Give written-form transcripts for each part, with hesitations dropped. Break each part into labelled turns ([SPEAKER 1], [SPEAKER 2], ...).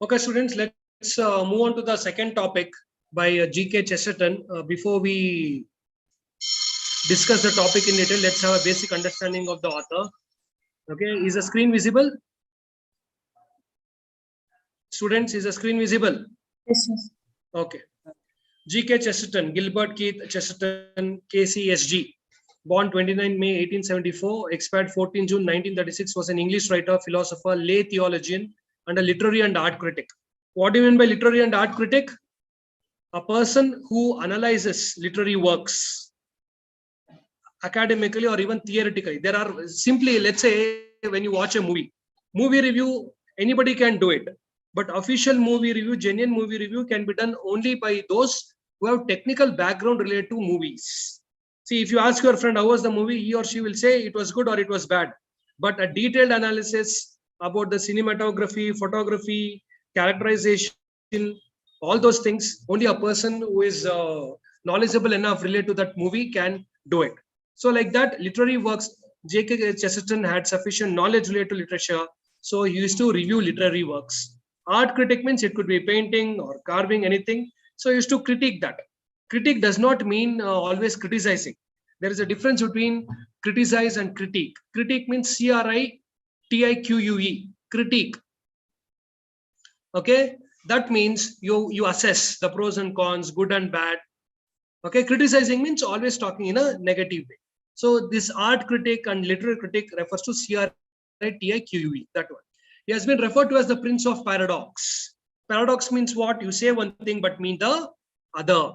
[SPEAKER 1] Okay, students, let's move on to the second topic by K Chesterton. Before we discuss the topic in detail, let's have a basic understanding of the author. Okay, is the screen visible? Students, is the screen visible?
[SPEAKER 2] Yes, yes.
[SPEAKER 1] Okay. K Chesterton, Gilbert Keith Chesterton, KCSG. Born 29 May 1874, expired 14 June 1936, was an English writer, philosopher, lay theologian, and a literary and art critic. What do you mean by literary and art critic? A person who analyzes literary works academically or even theoretically. There are simply, let's say, when you watch a movie review, anybody can do it. But official movie review, genuine movie review can be done only by those who have technical background related to movies. See, if you ask your friend how was the movie, he or she will say it was good or it was bad. But a detailed analysis about the cinematography, photography, characterization, all those things, only a person who is knowledgeable enough related to that movie can do it. So like that, literary works, K Chesterton had sufficient knowledge related to literature, so he used to review literary works. Art critic means it could be painting or carving, anything. So he used to critique that. Critique does not mean always criticizing. There is a difference between criticize and critique. Critique means CRITIQUE, critique. Okay, that means you assess the pros and cons, good and bad. Okay, criticizing means always talking in a negative way. So this art critic and literary critic refers to CRITIQUE, that one. He has been referred to as the Prince of Paradox. Paradox means what? You say one thing but mean the other.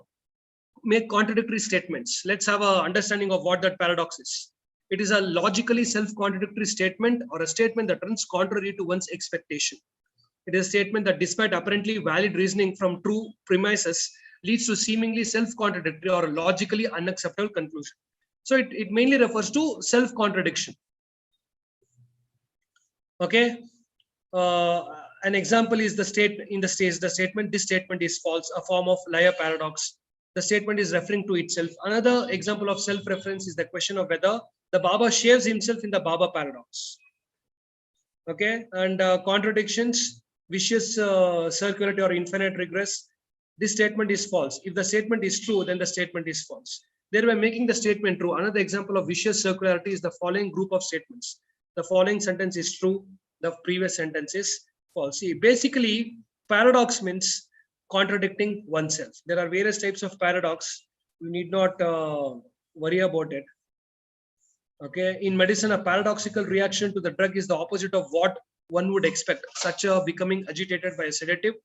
[SPEAKER 1] Make contradictory statements. Let's have an understanding of what that paradox is. It is a logically self-contradictory statement or a statement that runs contrary to one's expectation. It is a statement that despite apparently valid reasoning from true premises leads to seemingly self-contradictory or logically unacceptable conclusion. So it mainly refers to self-contradiction. Okay. An example is the statement, this statement is false, a form of liar paradox. The statement is referring to itself. Another example of self-reference is the question of whether the Baba shaves himself in the Baba paradox. Okay, and contradictions, vicious circularity or infinite regress. This statement is false. If the statement is true, then the statement is false. Thereby making the statement true. Another example of vicious circularity is the following group of statements. The following sentence is true. The previous sentence is false. See, basically, paradox means contradicting oneself. There are various types of paradox. You need not worry about it. Okay, in medicine, a paradoxical reaction to the drug is the opposite of what one would expect, such as becoming agitated by a sedative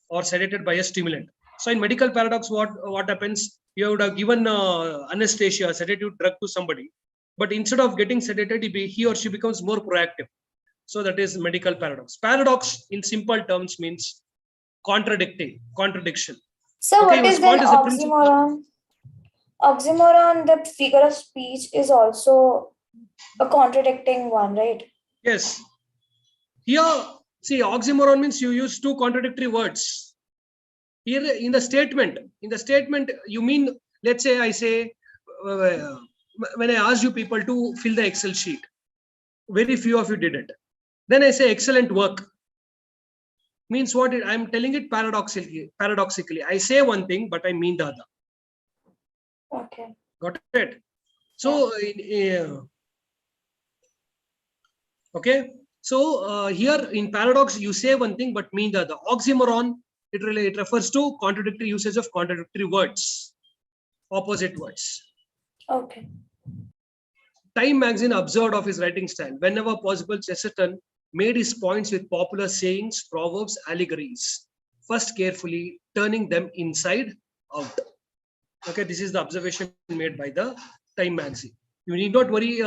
[SPEAKER 1] or sedated by a stimulant. So in medical paradox, what happens? You would have given anesthesia, a sedative drug to somebody, but instead of getting sedated, he or she becomes more proactive. So that is medical paradox. Paradox in simple terms means contradiction.
[SPEAKER 2] So
[SPEAKER 1] Okay,
[SPEAKER 2] what is then oxymoron? Oxymoron, the figure of speech, is also a contradicting one, right?
[SPEAKER 1] Yes. Here, see, oxymoron means you use two contradictory words. Here in the statement, you mean, let's say I say, when I asked you people to fill the Excel sheet, very few of you did it. Then I say excellent work. Means what? I'm telling it paradoxically. I say one thing, but I mean the other.
[SPEAKER 2] Okay.
[SPEAKER 1] Got it? So, okay. So here in paradox, you say one thing, but mean the other. Oxymoron, it refers to contradictory usage of contradictory words, opposite words.
[SPEAKER 2] Okay.
[SPEAKER 1] Time magazine observed of his writing style. Whenever possible, Chesterton made his points with popular sayings, proverbs, allegories, first carefully turning them inside out. Okay, this is the observation made by the Time magazine. You need not worry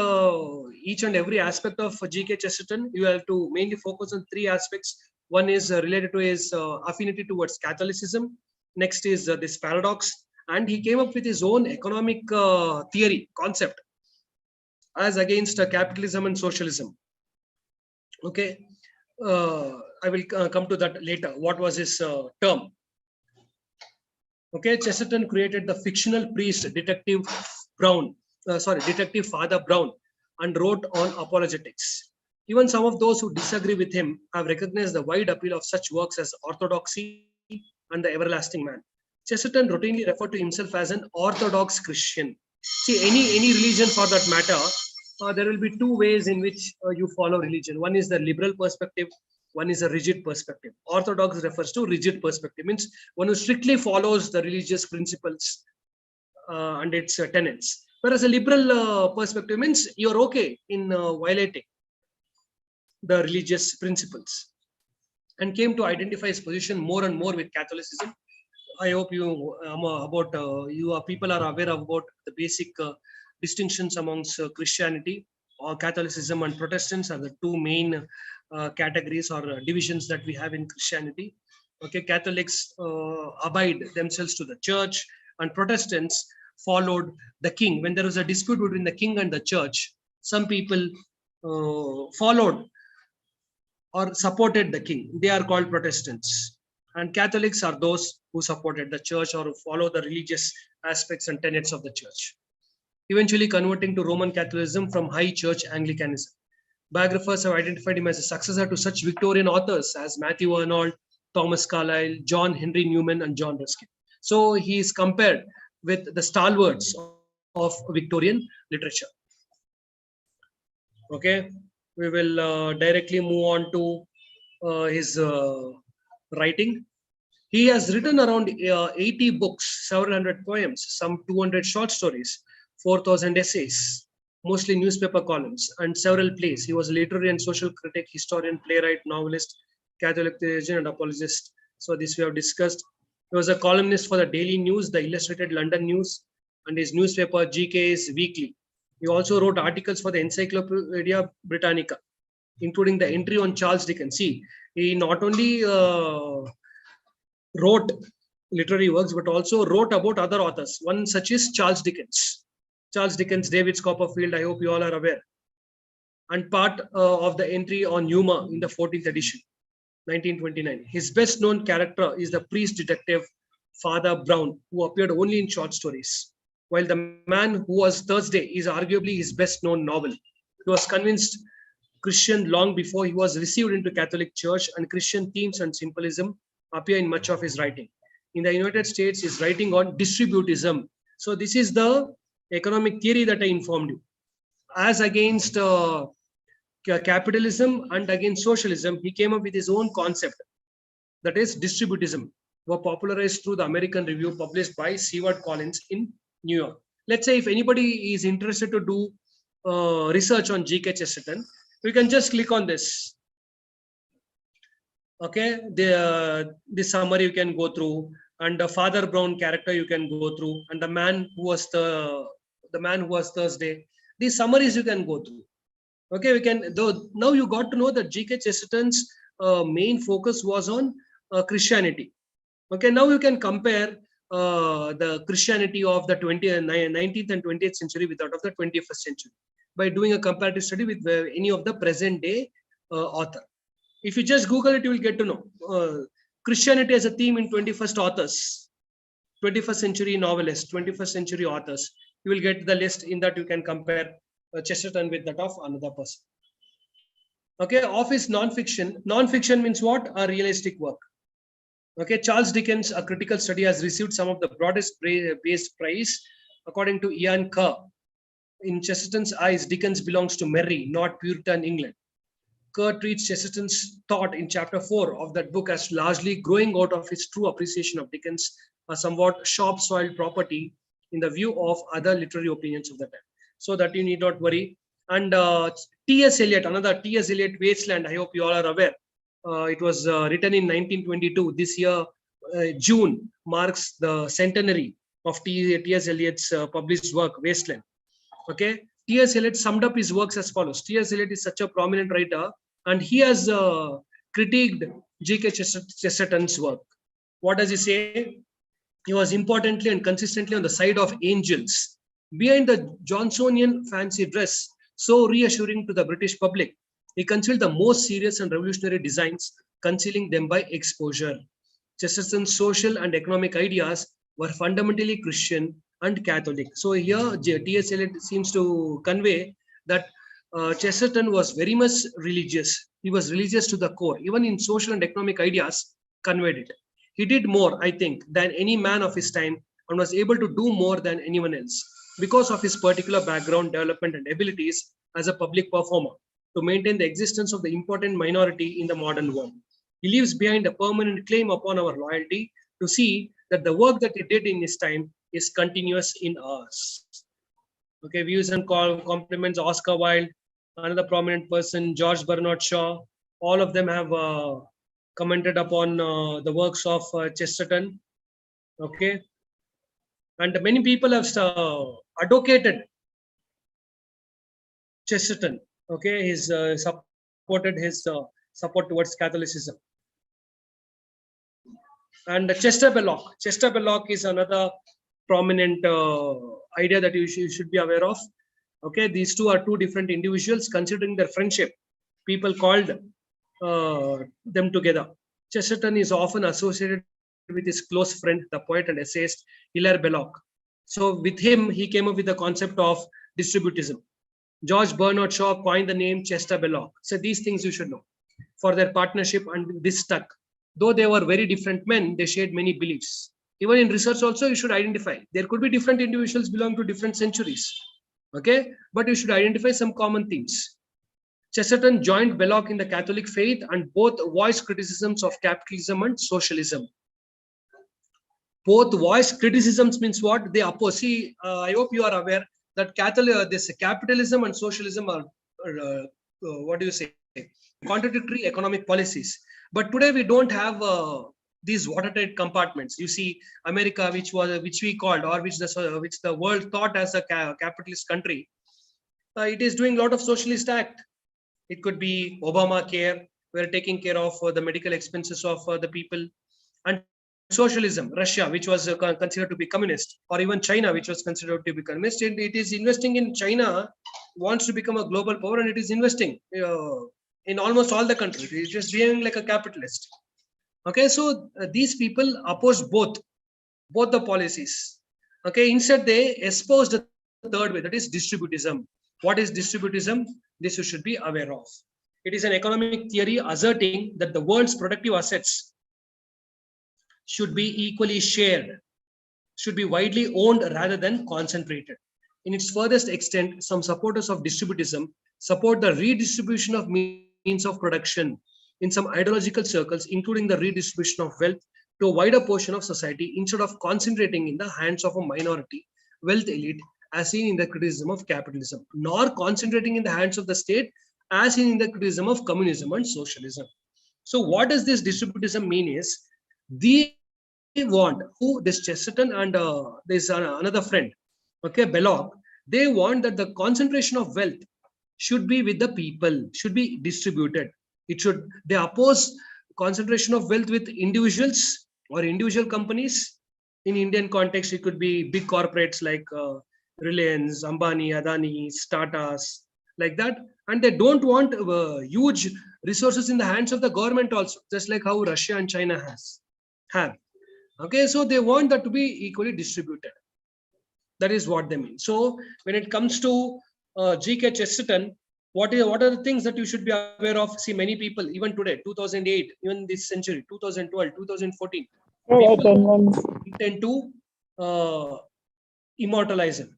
[SPEAKER 1] each and every aspect of K Chesterton. You have to mainly focus on three aspects. One is related to his affinity towards Catholicism. Next is this paradox. And he came up with his own economic theory, concept, as against capitalism and socialism. Okay, I will come to that later. What was his term? Okay, Chesterton created the fictional priest, Detective Father Brown, and wrote on apologetics. Even some of those who disagree with him have recognized the wide appeal of such works as Orthodoxy and The Everlasting Man. Chesterton routinely referred to himself as an Orthodox Christian. See, any religion for that matter, there will be two ways in which you follow religion. One is the liberal perspective, one is a rigid perspective. Orthodox refers to rigid perspective, means one who strictly follows the religious principles and its tenets. Whereas a liberal perspective means you're okay in violating the religious principles, and came to identify his position more and more with Catholicism. I hope you people are aware about the basic distinctions amongst Christianity or Catholicism and Protestants are the two main categories or divisions that we have in Christianity. Okay, Catholics abide themselves to the church, and Protestants followed the king. When there was a dispute between the king and the church, some people followed or supported the king. They are called Protestants. And Catholics are those who supported the church or who follow the religious aspects and tenets of the church, eventually converting to Roman Catholicism from High Church Anglicanism. Biographers have identified him as a successor to such Victorian authors as Matthew Arnold, Thomas Carlyle, John Henry Newman, and John Ruskin. So he is compared with the stalwarts of Victorian literature. Okay, we will directly move on to his writing. He has written around 80 books, several hundred poems, some 200 short stories, 4,000 essays, mostly newspaper columns, and several plays. He was a literary and social critic, historian, playwright, novelist, Catholic theologian, and apologist. So this we have discussed. He was a columnist for the Daily News, the Illustrated London News, and his newspaper GK's Weekly. He also wrote articles for the Encyclopedia Britannica, including the entry on Charles Dickens. See, he not only wrote literary works, but also wrote about other authors. One such is Charles Dickens. Charles Dickens, David Copperfield, I hope you all are aware. And part of the entry on Yuma in the 14th edition, 1929. His best known character is the priest detective Father Brown, who appeared only in short stories. While The Man Who Was Thursday is arguably his best known novel. He was convinced Christian long before he was received into Catholic Church, and Christian themes and symbolism appear in much of his writing. In the United States, his writing on distributism. So this is the economic theory that I informed you. As against capitalism and against socialism, he came up with his own concept, that is distributism, were popularized through the American Review published by Seward Collins in New York. Let's say if anybody is interested to do research on G.K. Chesterton, we can just click on this. Okay, the summary you can go through, and the Father Brown character you can go through, and the man who was Thursday. These summaries you can go through. Okay, we can. Though now you got to know that G.K. Chesterton's main focus was on Christianity. Okay, now you can compare the Christianity of the 19th and 20th century with that of the 21st century by doing a comparative study with any of the present day author. If you just Google it, you will get to know Christianity as a theme in 21st authors, 21st century novelists, 21st century authors. You will get the list. In that you can compare Chesterton with that of another person. Okay, of his non-fiction. Non-fiction means what? A realistic work. Okay, Charles Dickens, a critical study, has received some of the broadest based praise. According to Ian Kerr, in Chesterton's eyes, Dickens belongs to merry, not Puritan England. Kerr treats Chesterton's thought in chapter 4 of that book as largely growing out of his true appreciation of Dickens, a somewhat sharp-soiled property in the view of other literary opinions of the time. So that you need not worry. And T.S. Eliot, another T.S. Eliot Wasteland, I hope you all are aware. It was written in 1922. This year, June, marks the centenary of T.S. Eliot's published work, Wasteland. Okay, T.S. Eliot summed up his works as follows. T.S. Eliot is such a prominent writer, and he has critiqued G.K. Chesterton's work. What does he say? He was importantly and consistently on the side of angels. Behind the Johnsonian fancy dress, so reassuring to the British public, he concealed the most serious and revolutionary designs, concealing them by exposure. Chesterton's social and economic ideas were fundamentally Christian and Catholic. So here, T.S. Eliot seems to convey that Chesterton was very much religious. He was religious to the core, even in social and economic ideas, conveyed it. He did more, I think, than any man of his time and was able to do more than anyone else because of his particular background, development, and abilities as a public performer to maintain the existence of the important minority in the modern world. He leaves behind a permanent claim upon our loyalty to see that the work that he did in his time is continuous in ours. Okay, views and compliments, Oscar Wilde, another prominent person, George Bernard Shaw, all of them have commented upon the works of Chesterton. Okay, and many people have advocated Chesterton. Okay, he's supported his support towards Catholicism. And Chester Belloc. Chester Belloc is another prominent idea that you should be aware of. Okay, these two are two different individuals. Considering their friendship, people called them together. Chesterton is often associated with his close friend, the poet and essayist Hilaire Belloc. So with him, he came up with the concept of distributism. George Bernard Shaw coined the name Chester Belloc. So these things you should know. For their partnership, and this stuck. Though they were very different men, they shared many beliefs. Even in research also, you should identify. There could be different individuals belong to different centuries. Okay, but you should identify some common themes. Chesterton joined Belloc in the Catholic faith and both voiced criticisms of capitalism and socialism. Both voiced criticisms means what? They oppose. See, I hope you are aware that this capitalism and socialism are what do you say? Contradictory economic policies. But today we don't have these watertight compartments. You see, America, which we called, or which the world thought as a capitalist country, it is doing a lot of socialist act. It could be Obamacare, we're taking care of the medical expenses of the people, and socialism, Russia, which was considered to be communist, or even China, which was considered to be communist. It is investing in China, wants to become a global power, and it is investing in almost all the countries. It's just being like a capitalist. Okay, so these people opposed both the policies. Okay, instead they espoused the third way, that is distributism. What is distributism? This you should be aware of. It is an economic theory asserting that the world's productive assets should be equally shared, should be widely owned rather than concentrated. In its furthest extent, some supporters of distributism support the redistribution of means of production in some ideological circles, including the redistribution of wealth to a wider portion of society instead of concentrating in the hands of a minority wealth elite, as seen in the criticism of capitalism, nor concentrating in the hands of the state, as seen in the criticism of communism and socialism. So what does this distributism mean is, they want, this Chesterton and there's another friend, okay, Belloc, they want that the concentration of wealth should be with the people, should be distributed. They oppose concentration of wealth with individuals or individual companies. In Indian context, it could be big corporates like Reliance, Ambani, Adani, Tatas, like that. And they don't want huge resources in the hands of the government also, just like how Russia and China have. Okay, so they want that to be equally distributed. That is what they mean. So when it comes to K Chesterton, what are the things that you should be aware of? See, many people, even today, 2008, even this century, 2012, 2014, people intend to immortalize him.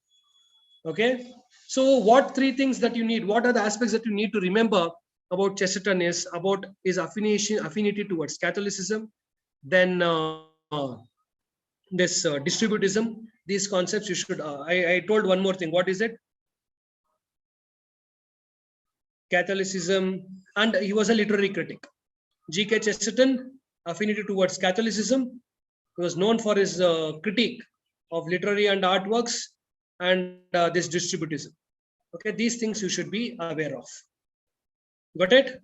[SPEAKER 1] Okay, so what three things that you need? What are the aspects that you need to remember about Chesterton is about his affinity towards Catholicism, then this distributism. These concepts you should. I told one more thing. What is it? Catholicism, and he was a literary critic. K Chesterton, affinity towards Catholicism. He was known for his critique of literary and artworks, and this distributism. Okay, these things you should be aware of. Got it?